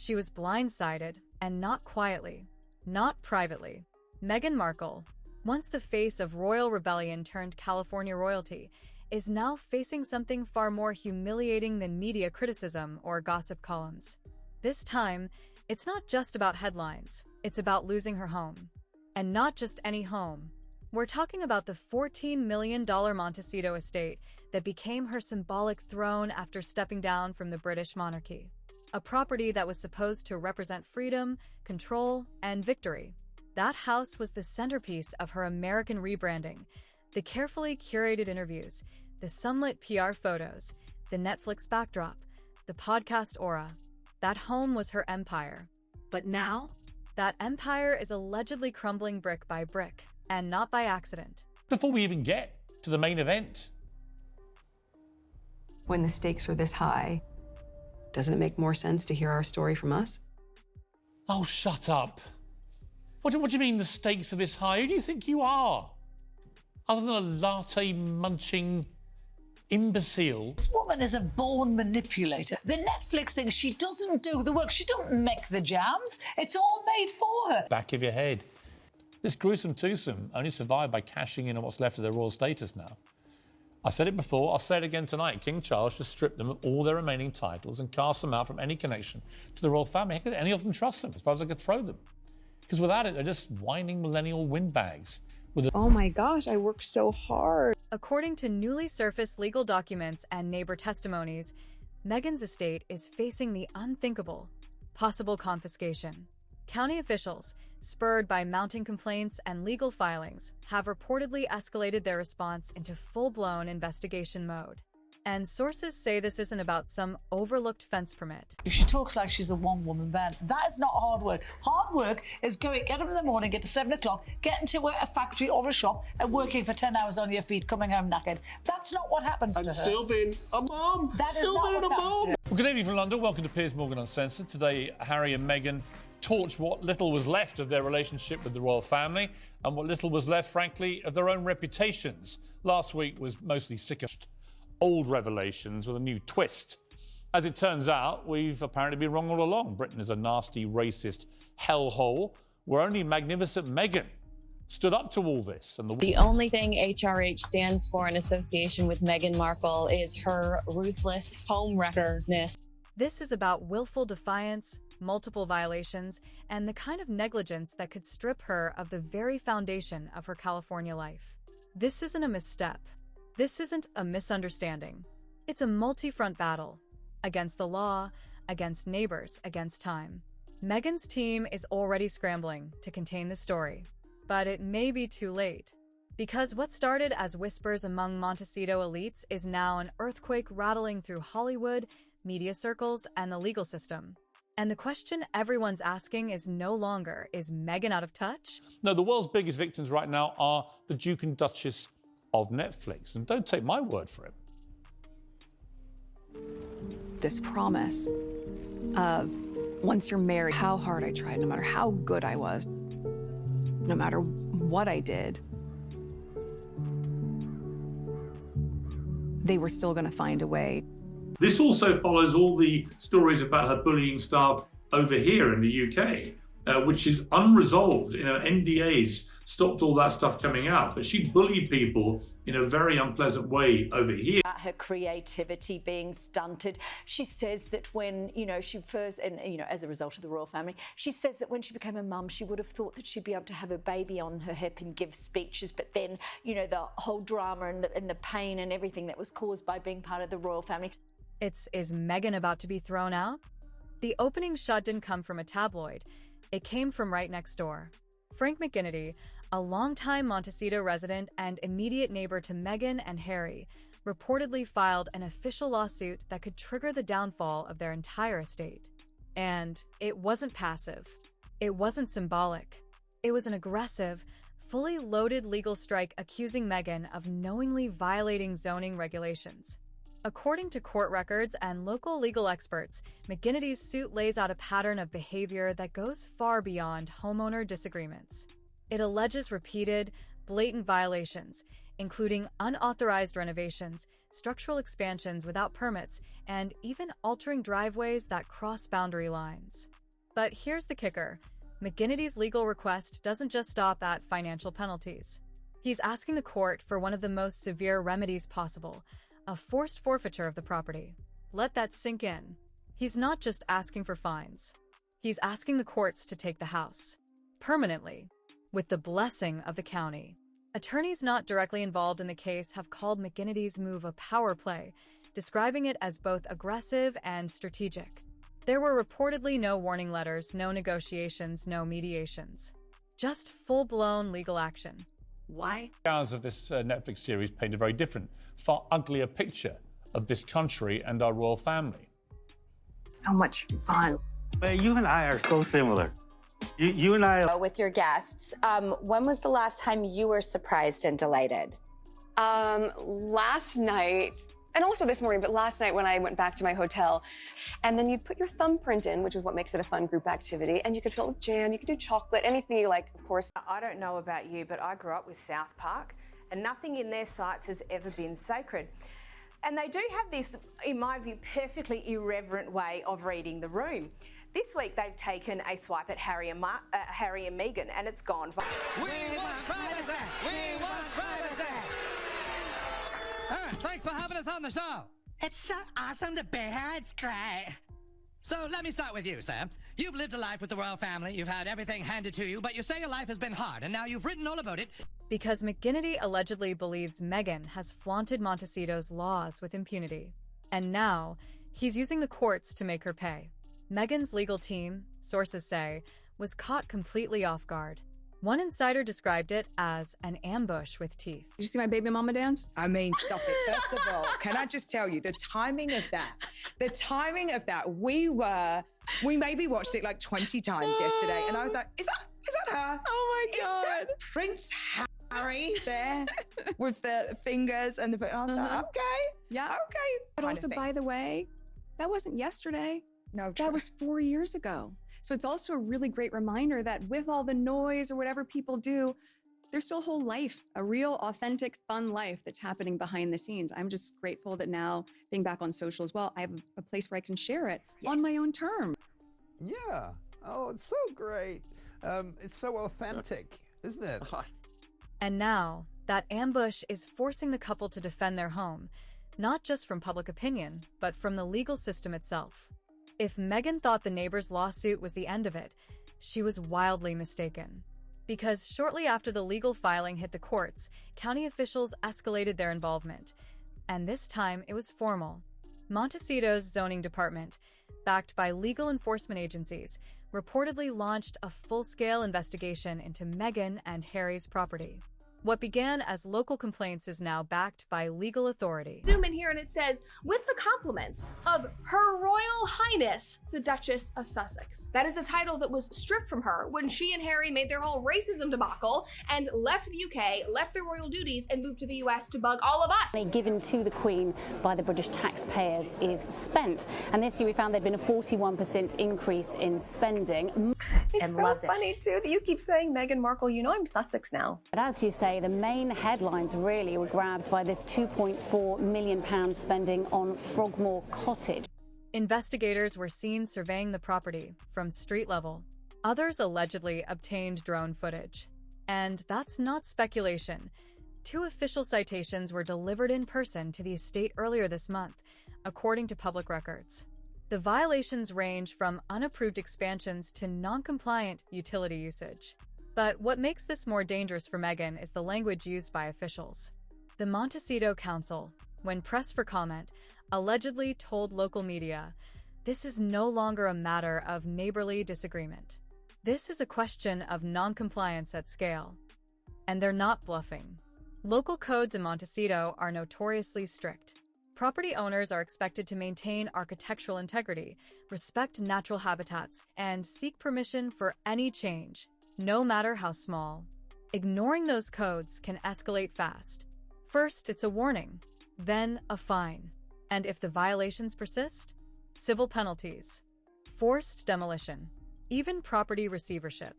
She was blindsided, and not quietly, not privately. Meghan Markle, once the face of royal rebellion turned California royalty, is now facing something far more humiliating than media criticism or gossip columns. This time, it's not just about headlines, it's about losing her home. And not just any home. We're talking about the $14 million Montecito estate that became her symbolic throne after stepping down from the British monarchy. A property that was supposed to represent freedom, control, and victory. That house was the centerpiece of her American rebranding, the carefully curated interviews, the sunlit PR photos, the Netflix backdrop, the podcast aura. That home was her empire. But now, that empire is allegedly crumbling brick by brick, and not by accident. Before we even get to the main event. When the stakes are this high, doesn't it make more sense to hear our story from us? Oh, shut up. What do you mean the stakes are this high? Who do you think you are? Other than a latte-munching imbecile. this woman is a born manipulator. The Netflix thing, she doesn't do the work. She doesn't make the jams. It's all made for her. Back of your head. This gruesome twosome only survived by cashing in on what's left of their royal status now. I said it before, I'll say it again tonight. King Charles should strip them of all their remaining titles and cast them out from any connection to the royal family. How could any of them trust them as far as I could throw them? Because without it, they're just whining millennial windbags. Oh my gosh, I worked so hard. According to newly surfaced legal documents and neighbor testimonies, Meghan's estate is facing the unthinkable, possible confiscation. County officials, spurred by mounting complaints and legal filings, have reportedly escalated their response into full-blown investigation mode. And sources say this isn't about some overlooked fence permit. She talks like she's a one-woman band. That is not hard work. Hard work is get up in the morning, get to 7 o'clock, get into a factory or a shop and working for 10 hours on your feet, coming home knackered. That's not what happens to her. And still being a mom. That is still not being what a happens to mom. her. Well, good evening from London. Welcome to Piers Morgan Uncensored. Today, Harry and Meghan torched what little was left of their relationship with the royal family and what little was left, frankly, of their own reputations. Last week was mostly sickish old revelations with a new twist. As it turns out, we've apparently been wrong all along. Britain is a nasty, racist hellhole where only magnificent Meghan stood up to all this. And the only thing HRH stands for in association with Meghan Markle is her ruthless homewreckerness. This is about willful defiance, multiple violations, and the kind of negligence that could strip her of the very foundation of her California life. This isn't a misstep. This isn't a misunderstanding. It's a multi-front battle. Against the law, against neighbors, against time. Meghan's team is already scrambling to contain the story. But it may be too late. Because what started as whispers among Montecito elites is now an earthquake rattling through Hollywood, media circles, and the legal system. And the question everyone's asking is no longer, is Meghan out of touch? No, the world's biggest victims right now are the Duke and Duchess of Netflix. And don't take my word for it. This promise of once you're married, how hard I tried, no matter how good I was, no matter what I did, they were still going to find a way. This also follows all the stories about her bullying staff over here in the UK, which is unresolved. NDAs stopped all that stuff coming out, but she bullied people in a very unpleasant way over here. Her creativity being stunted. She says that when, she first, and, as a result of the royal family, she says that when she became a mum, she would have thought that she'd be able to have a baby on her hip and give speeches, but then, the whole drama and the pain and everything that was caused by being part of the royal family. Is Meghan about to be thrown out? The opening shot didn't come from a tabloid. It came from right next door. Frank McGinnity, a longtime Montecito resident and immediate neighbor to Meghan and Harry, reportedly filed an official lawsuit that could trigger the downfall of their entire estate. And it wasn't passive. It wasn't symbolic. It was an aggressive, fully loaded legal strike accusing Meghan of knowingly violating zoning regulations. According to court records and local legal experts, McGinnity's suit lays out a pattern of behavior that goes far beyond homeowner disagreements. It alleges repeated, blatant violations, including unauthorized renovations, structural expansions without permits, and even altering driveways that cross boundary lines. But here's the kicker. McGinnity's legal request doesn't just stop at financial penalties. He's asking the court for one of the most severe remedies possible, a forced forfeiture of the property. Let that sink in. He's not just asking for fines. He's asking the courts to take the house, permanently, with the blessing of the county. Attorneys not directly involved in the case have called McGinnity's move a power play, describing it as both aggressive and strategic. There were reportedly no warning letters, no negotiations, no mediations. Just full-blown legal action. Why? Hours of this Netflix series paint a very different, far uglier picture of this country and our royal family. So much fun. But you and I are so similar. You and I... With your guests, when was the last time you were surprised and delighted? Last night, and also this morning, but last night when I went back to my hotel, and then you'd put your thumbprint in, which is what makes it a fun group activity, and you could fill it with jam, you could do chocolate, anything you like, of course. I don't know about you, but I grew up with South Park, and nothing in their sites has ever been sacred. And they do have this, in my view, perfectly irreverent way of reading the room. This week, they've taken a swipe at Harry and Meghan, and it's gone viral. We want privacy! We want privacy! Thanks for having us on the show. It's so awesome to be here. It's great. So let me start with you, Sam. You've lived a life with the royal family. You've had everything handed to you, but you say your life has been hard, and now you've written all about it. Because McGinnity allegedly believes Meghan has flaunted Montecito's laws with impunity. And now, he's using the courts to make her pay. Meghan's legal team, sources say, was caught completely off guard. One insider described it as an ambush with teeth. Did you see my baby mama dance? I mean, stop it. First of all, can I just tell you, the timing of that, we maybe watched it like 20 times yesterday, and I was like, is that her? Oh my God. Is that Prince Harry there with the fingers and the... I was like, okay. Yeah. Okay. But also, by the way, that wasn't yesterday. No, that was 4 years ago. So it's also a really great reminder that with all the noise or whatever people do, there's still a whole life, a real, authentic, fun life that's happening behind the scenes. I'm just grateful that now, being back on social as well, I have a place where I can share it on my own terms. Yeah. Oh, it's so great. It's so authentic, isn't it? And now, that ambush is forcing the couple to defend their home, not just from public opinion, but from the legal system itself. If Meghan thought the neighbor's lawsuit was the end of it, she was wildly mistaken. Because shortly after the legal filing hit the courts, county officials escalated their involvement. And this time, it was formal. Montecito's zoning department, backed by legal enforcement agencies, reportedly launched a full-scale investigation into Meghan and Harry's property. What began as local complaints is now backed by legal authority. Zoom in here and it says, with the compliments of Her Royal Highness, the Duchess of Sussex. That is a title that was stripped from her when she and Harry made their whole racism debacle and left the UK, left their royal duties, and moved to the US to bug all of us. Given to the Queen by the British taxpayers is spent. And this year we found there'd been a 41% increase in spending. It's so funny too that you keep saying Meghan Markle, you know I'm Sussex now. But as you say, the main headlines really were grabbed by this £2.4 million spending on Frogmore Cottage. Investigators were seen surveying the property from street level. Others allegedly obtained drone footage. And that's not speculation. 2 official citations were delivered in person to the estate earlier this month, according to public records. The violations range from unapproved expansions to non-compliant utility usage. But what makes this more dangerous for Meghan is the language used by officials. The Montecito Council, when pressed for comment, allegedly told local media, "This is no longer a matter of neighborly disagreement. This is a question of non-compliance at scale." And they're not bluffing. Local codes in Montecito are notoriously strict. Property owners are expected to maintain architectural integrity, respect natural habitats, and seek permission for any change, no matter how small. Ignoring those codes can escalate fast. First, it's a warning, then a fine. And if the violations persist, civil penalties, forced demolition, even property receivership.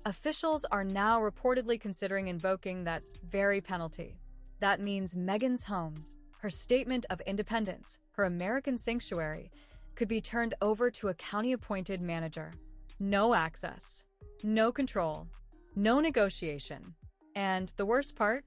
Officials are now reportedly considering invoking that very penalty. That means Meghan's home, her statement of independence, her American sanctuary, could be turned over to a county-appointed manager. No access, no control, no negotiation. And the worst part?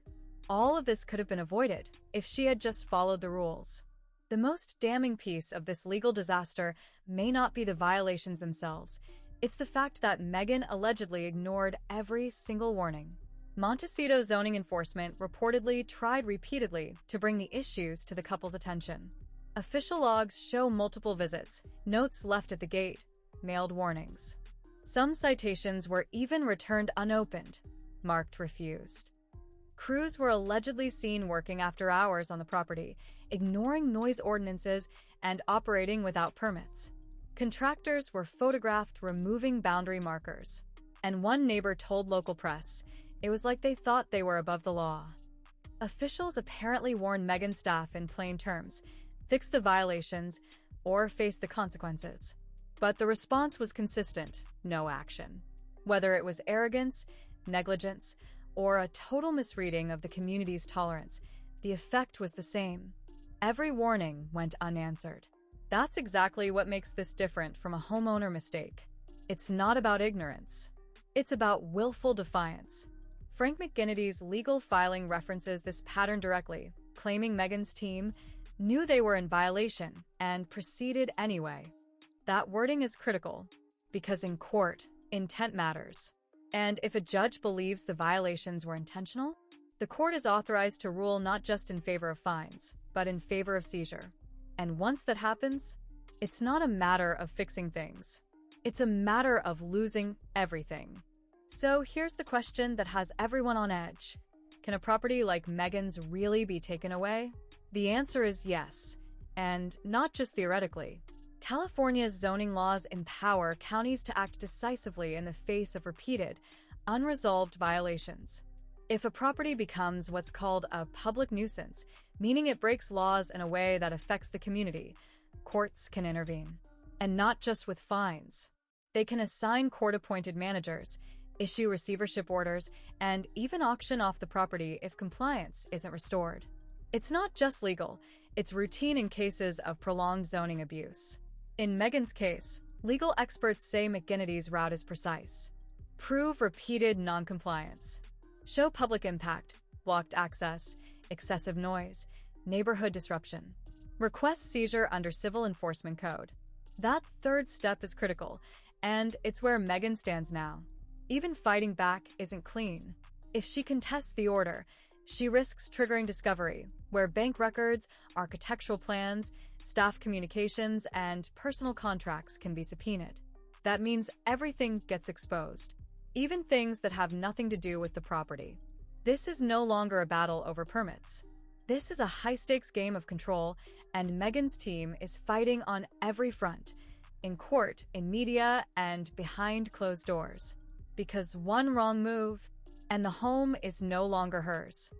All of this could have been avoided if she had just followed the rules. The most damning piece of this legal disaster may not be the violations themselves. It's the fact that Meghan allegedly ignored every single warning. Montecito zoning enforcement reportedly tried repeatedly to bring the issues to the couple's attention. Official logs show multiple visits, notes left at the gate, mailed warnings. Some citations were even returned unopened, marked refused. Crews were allegedly seen working after hours on the property, ignoring noise ordinances and operating without permits. Contractors were photographed removing boundary markers. And one neighbor told local press it was like they thought they were above the law. Officials apparently warned Meghan's staff in plain terms, fix the violations or face the consequences. But the response was consistent, no action. Whether it was arrogance, negligence, or a total misreading of the community's tolerance, the effect was the same. Every warning went unanswered. That's exactly what makes this different from a homeowner mistake. It's not about ignorance. It's about willful defiance. Frank McGinnity's legal filing references this pattern directly, claiming Meghan's team knew they were in violation and proceeded anyway. That wording is critical, because in court, intent matters. And if a judge believes the violations were intentional, the court is authorized to rule not just in favor of fines, but in favor of seizure. And once that happens, it's not a matter of fixing things. It's a matter of losing everything. So here's the question that has everyone on edge. Can a property like Meghan's really be taken away? The answer is yes, and not just theoretically. California's zoning laws empower counties to act decisively in the face of repeated, unresolved violations. If a property becomes what's called a public nuisance, meaning it breaks laws in a way that affects the community, courts can intervene. And not just with fines. They can assign court-appointed managers, issue receivership orders, and even auction off the property if compliance isn't restored. It's not just legal, it's routine in cases of prolonged zoning abuse. In Meghan's case, legal experts say McGinnity's route is precise. Prove repeated noncompliance. Show public impact, blocked access, excessive noise, neighborhood disruption. Request seizure under Civil Enforcement Code. That third step is critical, and it's where Meghan stands now. Even fighting back isn't clean. If she contests the order, she risks triggering discovery, where bank records, architectural plans, staff communications, and personal contracts can be subpoenaed. That means everything gets exposed, even things that have nothing to do with the property. This is no longer a battle over permits. This is a high-stakes game of control, and Meghan's team is fighting on every front, in court, in media, and behind closed doors. Because one wrong move, and the home is no longer hers.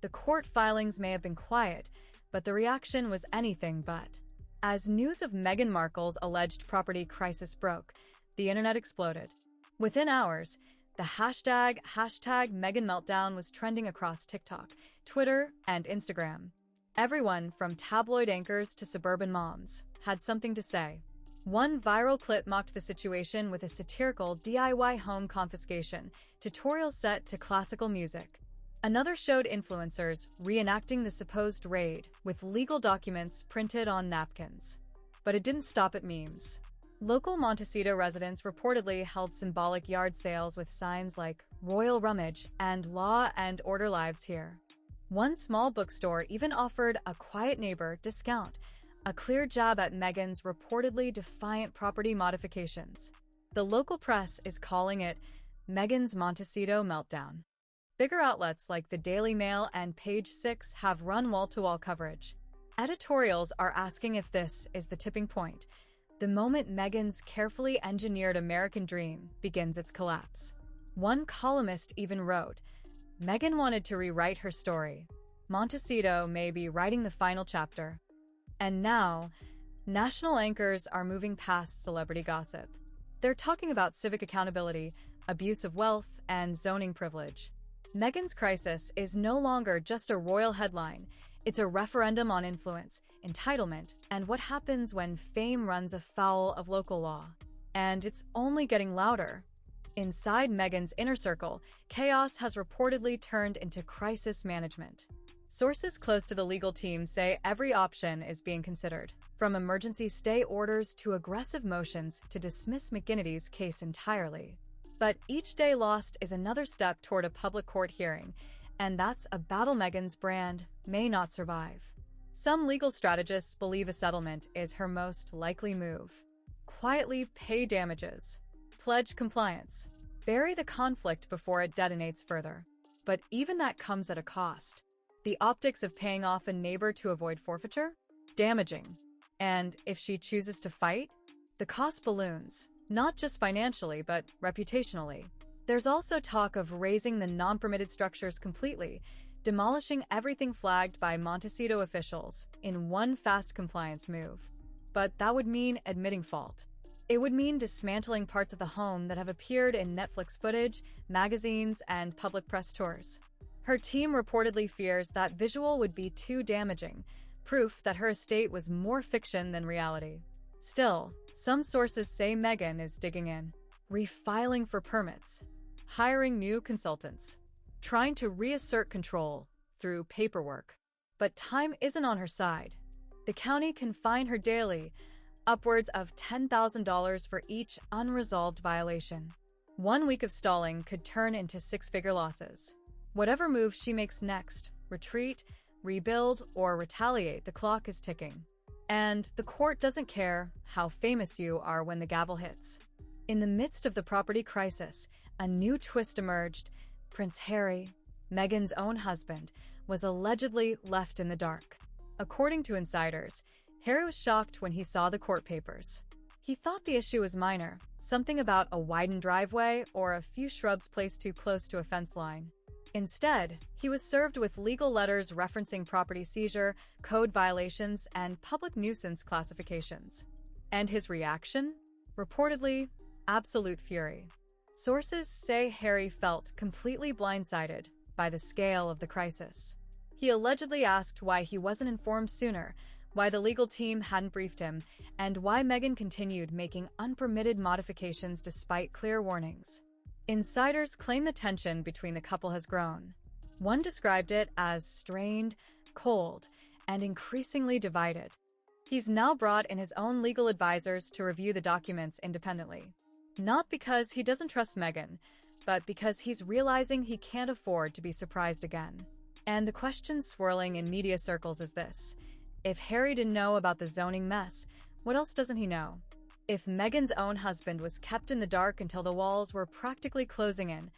The court filings may have been quiet, but the reaction was anything but. As news of Meghan Markle's alleged property crisis broke, the internet exploded. Within hours, the hashtag Meghan Meltdown was trending across TikTok, Twitter, and Instagram. Everyone from tabloid anchors to suburban moms had something to say. One viral clip mocked the situation with a satirical DIY home confiscation tutorial set to classical music. Another showed influencers reenacting the supposed raid with legal documents printed on napkins. But it didn't stop at memes. Local Montecito residents reportedly held symbolic yard sales with signs like Royal Rummage and Law and Order Lives Here. One small bookstore even offered a quiet neighbor discount, a clear jab at Meghan's reportedly defiant property modifications. The local press is calling it Meghan's Montecito Meltdown. Bigger outlets like the Daily Mail and Page 6 have run wall-to-wall coverage. Editorials are asking if this is the tipping point, the moment Meghan's carefully engineered American dream begins its collapse. One columnist even wrote, Meghan wanted to rewrite her story. Montecito may be writing the final chapter. And now, national anchors are moving past celebrity gossip. They're talking about civic accountability, abuse of wealth, and zoning privilege. Meghan's crisis is no longer just a royal headline. It's a referendum on influence, entitlement, and what happens when fame runs afoul of local law. And it's only getting louder. Inside Meghan's inner circle, chaos has reportedly turned into crisis management. Sources close to the legal team say every option is being considered, from emergency stay orders to aggressive motions to dismiss McGinnity's case entirely. But each day lost is another step toward a public court hearing, and that's a battle Meghan's brand may not survive. Some legal strategists believe a settlement is her most likely move. Quietly pay damages. Pledge compliance. Bury the conflict before it detonates further. But even that comes at a cost. The optics of paying off a neighbor to avoid forfeiture? Damaging. And if she chooses to fight, the cost balloons, not just financially, but reputationally. There's also talk of razing the non-permitted structures completely, demolishing everything flagged by Montecito officials in one fast compliance move. But that would mean admitting fault. It would mean dismantling parts of the home that have appeared in Netflix footage, magazines, and public press tours. Her team reportedly fears that visual would be too damaging, proof that her estate was more fiction than reality. Still, some sources say Meghan is digging in, refiling for permits, hiring new consultants, trying to reassert control through paperwork. But time isn't on her side. The county can fine her daily, upwards of $10,000 for each unresolved violation. 1 week of stalling could turn into six-figure losses. Whatever move she makes next, retreat, rebuild, or retaliate, the clock is ticking. And the court doesn't care how famous you are when the gavel hits. In the midst of the property crisis, a new twist emerged. Prince Harry, Meghan's own husband, was allegedly left in the dark. According to insiders, Harry was shocked when he saw the court papers. He thought the issue was minor, something about a widened driveway or a few shrubs placed too close to a fence line. Instead, he was served with legal letters referencing property seizure, code violations, and public nuisance classifications. And his reaction? Reportedly, absolute fury. Sources say Harry felt completely blindsided by the scale of the crisis. He allegedly asked why he wasn't informed sooner, why the legal team hadn't briefed him, and why Meghan continued making unpermitted modifications despite clear warnings. Insiders claim the tension between the couple has grown. One described it as strained, cold, and increasingly divided. He's now brought in his own legal advisors to review the documents independently. Not because he doesn't trust Meghan, but because he's realizing he can't afford to be surprised again. And the question swirling in media circles is this: if Harry didn't know about the zoning mess, what else doesn't he know? If Meghan's own husband was kept in the dark until the walls were practically closing in,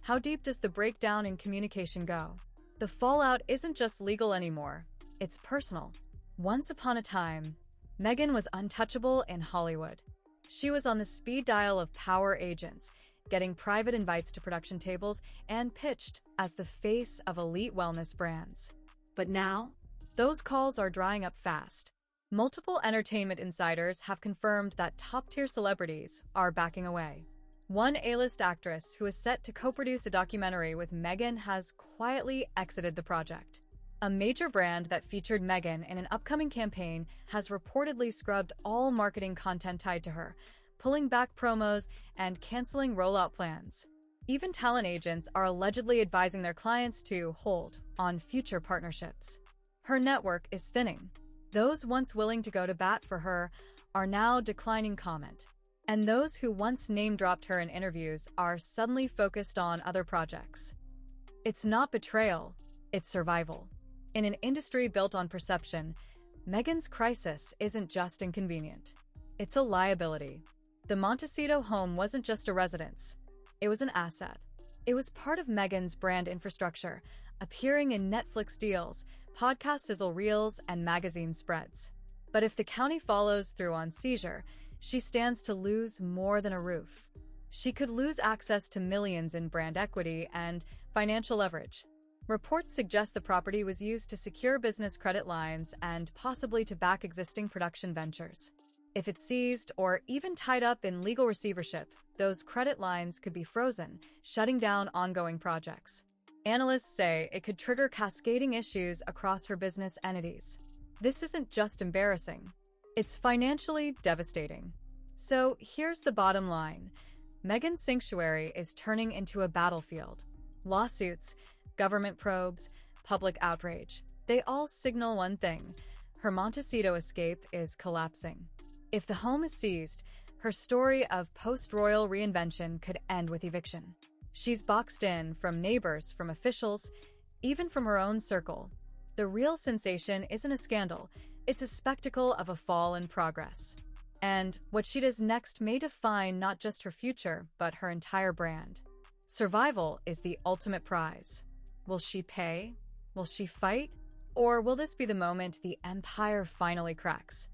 how deep does the breakdown in communication go? The fallout isn't just legal anymore, it's personal. Once upon a time, Meghan was untouchable in Hollywood. She was on the speed dial of power agents, getting private invites to production tables and pitched as the face of elite wellness brands. But now, those calls are drying up fast. Multiple entertainment insiders have confirmed that top-tier celebrities are backing away. One A-list actress who is set to co-produce a documentary with Meghan has quietly exited the project. A major brand that featured Meghan in an upcoming campaign has reportedly scrubbed all marketing content tied to her, pulling back promos and canceling rollout plans. Even talent agents are allegedly advising their clients to hold on future partnerships. Her network is thinning. Those once willing to go to bat for her are now declining comment. And those who once name-dropped her in interviews are suddenly focused on other projects. It's not betrayal, it's survival. In an industry built on perception, Meghan's crisis isn't just inconvenient. It's a liability. The Montecito home wasn't just a residence. It was an asset. It was part of Meghan's brand infrastructure, appearing in Netflix deals, podcast sizzle reels, and magazine spreads. But if the county follows through on seizure, she stands to lose more than a roof. She could lose access to millions in brand equity and financial leverage. Reports suggest the property was used to secure business credit lines and possibly to back existing production ventures. If it's seized or even tied up in legal receivership, those credit lines could be frozen, shutting down ongoing projects. Analysts say it could trigger cascading issues across her business entities. This isn't just embarrassing, it's financially devastating. So here's the bottom line. Meghan's sanctuary is turning into a battlefield. Lawsuits, government probes, public outrage. They all signal one thing. Her Montecito escape is collapsing. If the home is seized, her story of post-royal reinvention could end with eviction. She's boxed in from neighbors, from officials, even from her own circle. The real sensation isn't a scandal. It's a spectacle of a fall in progress. And what she does next may define not just her future, but her entire brand. Survival is the ultimate prize. Will she pay? Will she fight? Or will this be the moment the empire finally cracks?